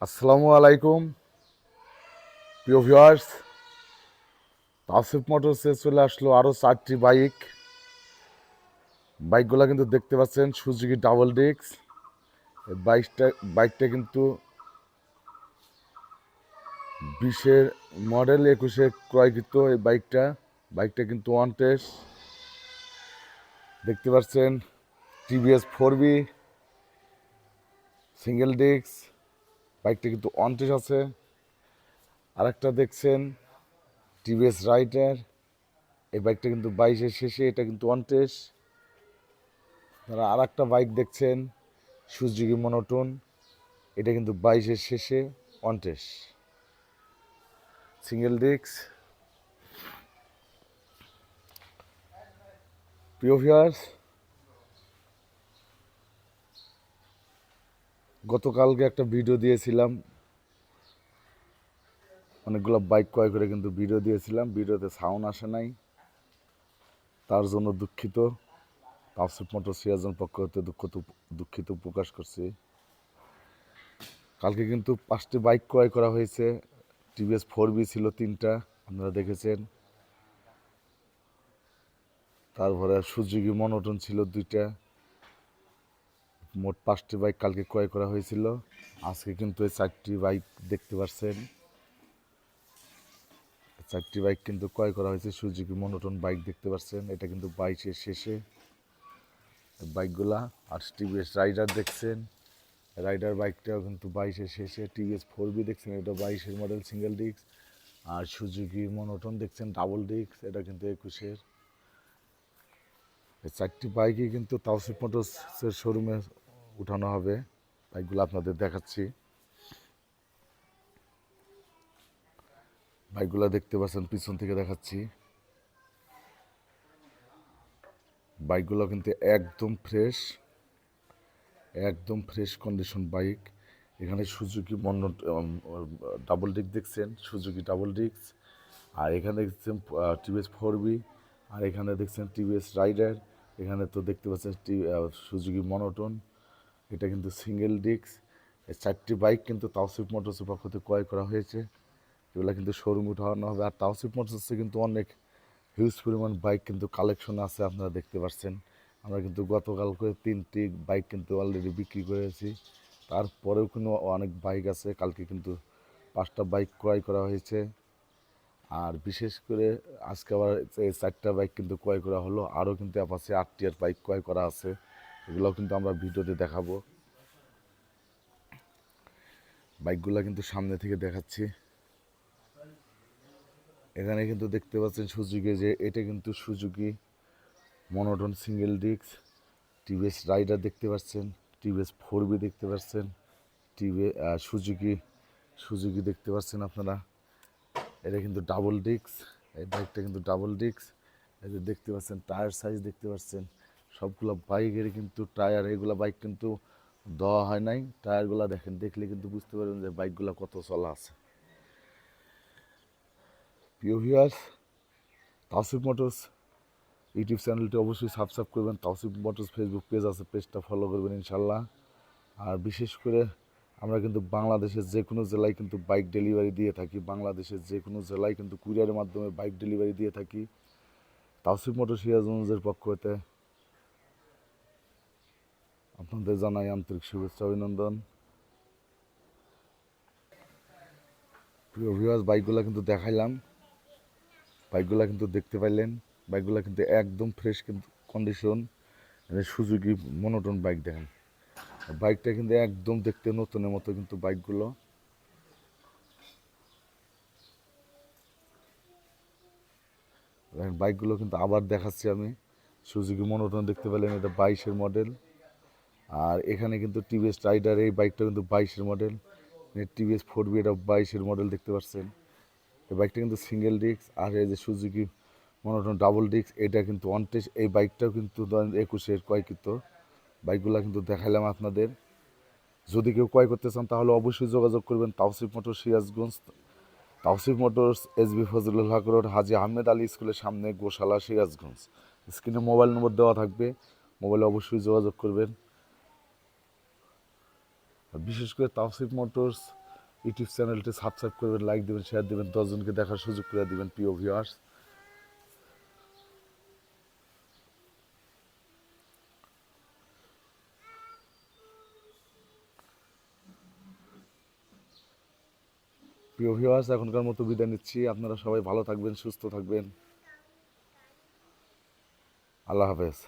আসসালামু আলাইকুম প্রিয় ভিউয়ার্স। তাওসিফ মোটরসে চলে আসলো আরও 4টি বাইকগুলো কিন্তু দেখতে পাচ্ছেন সুজুকি ডাবল ডিস্ক। এই বাইকটা কিন্তু 20-এর মডেল, 21-এ ক্রয়কৃত। এই বাইকটা কিন্তু ওয়ান টেস্ট দেখতে পাচ্ছেন। টিভিএস 4B সিঙ্গেল ডিস্ক, বাইকটা কিন্তু ওয়ান টেস্ট আছে। আরেকটা দেখছেন টিভিএস রাইডার, এই বাইকটা কিন্তু 22-এর শেষে, এটা কিন্তু ওয়ান টেস্ট। তারা আর একটা বাইক দেখছেন সুজুকি মনোটন, এটা কিন্তু 22-এর শেষে, ওয়ান টেস্ট সিঙ্গেল ডিস্ক। প্রিয় ভিউয়ার্স, গতকালকে একটা ভিডিও দিয়েছিলাম, অনেকগুলো বাইক ক্রয় করে কিন্তু ভিডিও দিয়েছিলাম, ভিডিওতে সাউন্ড আসে নাই, তার জন্য দুঃখিত। তাওসিফ মোটর সিরাজের পক্ষ হতে দুঃখিত প্রকাশ করছি। কালকে কিন্তু 5টি বাইক ক্রয় করা হয়েছে। টিভিএস 4B ছিল 3টা, আপনারা দেখেছেন। তারপরে সুজুকি মনোটন ছিল 2টা। মোট 5টি বাইক কালকে ক্রয় করা হয়েছিল। আজকে কিন্তু এই 4টি বাইক দেখতে পাচ্ছেন। 4টি বাইক কিন্তু ক্রয় করা হয়েছে, সুজুকি মনোটন বাইক দেখতে পাচ্ছেন। এটা কিন্তু 22-এর শেষে বাইকগুলা। আর টিভিএস রাইডার দেখছেন, রাইডার বাইকটাও কিন্তু 22-এর শেষে। টিভিএস 4B দেখছেন, এটা 22-এর মডেল সিঙ্গেল ডিস্ক। আর সুজুকি মনোটন দেখছেন ডাবল ডিস্ক, এটা কিন্তু 21-এর। এই 4টি বাইকই কিন্তু তাওসিফ মোটরসের শোরুমে উঠানো হবে। বাইকগুলো আপনাদের দেখাচ্ছি। বাইকগুলো দেখতে পাচ্ছেন, পিছন থেকে দেখাচ্ছি। বাইকগুলো কিন্তু একদম ফ্রেশ কন্ডিশন বাইক। এখানে সুজুকি ডাবল ডিস্ক দেখছেন, সুজুকি ডাবল ডিস্ক। আর এখানে দেখছেন টিভিএস 4B। আর এখানে দেখছেন টিভিএস রাইডার। এখানে তো দেখতে পাচ্ছেন সুজুকি মনোটন, এটা কিন্তু সিঙ্গেল ডিস্ক। এই 4টি বাইক কিন্তু তাওসিফ মোটরসের পক্ষ থেকে ক্রয় করা হয়েছে। এগুলো কিন্তু শোরুমে উঠানো হবে। আর তাওসিফ মোটরসে কিন্তু অনেক হিউজ পরিমাণ বাইক কিন্তু কালেকশন আছে, আপনারা দেখতে পাচ্ছেন। আমরা কিন্তু গতকালকে 3টি বাইক কিন্তু অলরেডি বিক্রি করেছি। তারপরেও কিন্তু অনেক বাইক আছে। কালকে কিন্তু 5টা বাইক ক্রয় করা হয়েছে। আর বিশেষ করে আজকে আবার এই 4টা বাইক কিন্তু ক্রয় করা হলো। আরও কিন্তু অ্যাপাচি RTR বাইক ক্রয় করা আছে, এগুলোও কিন্তু আমরা ভিডিওতে দেখাবো। বাইকগুলো কিন্তু সামনে থেকে দেখাচ্ছি। এখানে কিন্তু দেখতে পাচ্ছেন সুজুকি, যে এটা কিন্তু Suzuki monotone single disc. TVS Raider দেখতে পাচ্ছেন, টিভিএস 4B দেখতে পাচ্ছেন, সুজুকি দেখতে পাচ্ছেন আপনারা। এটা কিন্তু ডাবল ডিস্ক, এই বাইকটা কিন্তু ডাবল ডিস্ক। এটা দেখতে পাচ্ছেন, টায়ার সাইজ দেখতে পাচ্ছেন। সবগুলো বাইকের কিন্তু টায়ার, এগুলো বাইক কিন্তু দেওয়া হয় নাই। টায়ারগুলো দেখেন, দেখলে কিন্তু বুঝতে পারবেন যে বাইকগুলো কত চলা আছে। প্রিয় ভিউয়ার্স, তাওসিফ মোটরস ইউটিউব চ্যানেলটি অবশ্যই সাবস্ক্রাইব করবেন। তাওসিফ মোটরস ফেসবুক পেজ আছে, পেজটা ফলো করবেন ইনশাল্লাহ। আর বিশেষ করে আমরা কিন্তু বাংলাদেশের যে কোনো জেলায় কিন্তু বাইক ডেলিভারি দিয়ে থাকি। বাংলাদেশের যে কোনো জেলায় কিন্তু কুরিয়ারের মাধ্যমে বাইক ডেলিভারি দিয়ে থাকি। তাওসিফ মোটর সিরাজগঞ্জের পক্ষ হতে আপনাদের জানাই আন্তরিক শুভেচ্ছা, অভিনন্দন। প্রিয় ভিউয়ার্স, বাইকগুলো কিন্তু দেখাইলাম, বাইকগুলো কিন্তু দেখতে পাইলেন। বাইকগুলো কিন্তু একদম ফ্রেশ কিন্তু কন্ডিশন। সুজুকি মনোটন বাইক দেখেন, বাইকটা কিন্তু একদম দেখতে নতুনের মতো কিন্তু বাইকগুলো। বাইকগুলো কিন্তু আবার দেখাচ্ছি আমি। সুজুকি মনোটন দেখতে পেলেন, এটা 22-এর মডেল। আর এখানে কিন্তু টিভিএস রাইডার, এই বাইকটা কিন্তু 22-এর মডেল। টিভিএস 4B, এটা 22-এর মডেল দেখতে পাচ্ছেন। এই বাইকটা কিন্তু সিঙ্গেল ডিস্ক। আর এই যে সুজুকি মনোটন ডাবল ডিস্ক, এটা কিন্তু ওয়ান টেস্ট। এই বাইকটাও কিন্তু 21-এর ক্রয়কৃত। বাইকগুলো কিন্তু দেখাইলাম আপনাদের। যদি কেউ ক্রয় করতে চান তাহলে অবশ্যই যোগাযোগ করবেন Tawsif motor Sirajganj. Tawsif motors, SB Fazlul Haque road, Haji Ahmed Ali স্কুলের সামনে, গোশালা, সিরাজগঞ্জ। স্ক্রিনে মোবাইল নম্বর দেওয়া থাকবে, মোবাইলে অবশ্যই যোগাযোগ করবেন। আর বিশেষ করে তাওসিফ মোটরস ইউটিউব চ্যানেলটি সাবস্ক্রাইব করবেন, লাইক দেবেন, শেয়ার দেবেন, 10 জনকে দেখার সুযোগ করে দেবেন প্রিয় ভিউয়ার্স। প্রিয় ভিউয়ার্স, এখনকার মতো বিদায় নিচ্ছি। আপনারা সবাই ভালো থাকবেন, সুস্থ থাকবেন। আল্লাহ হাফেজ।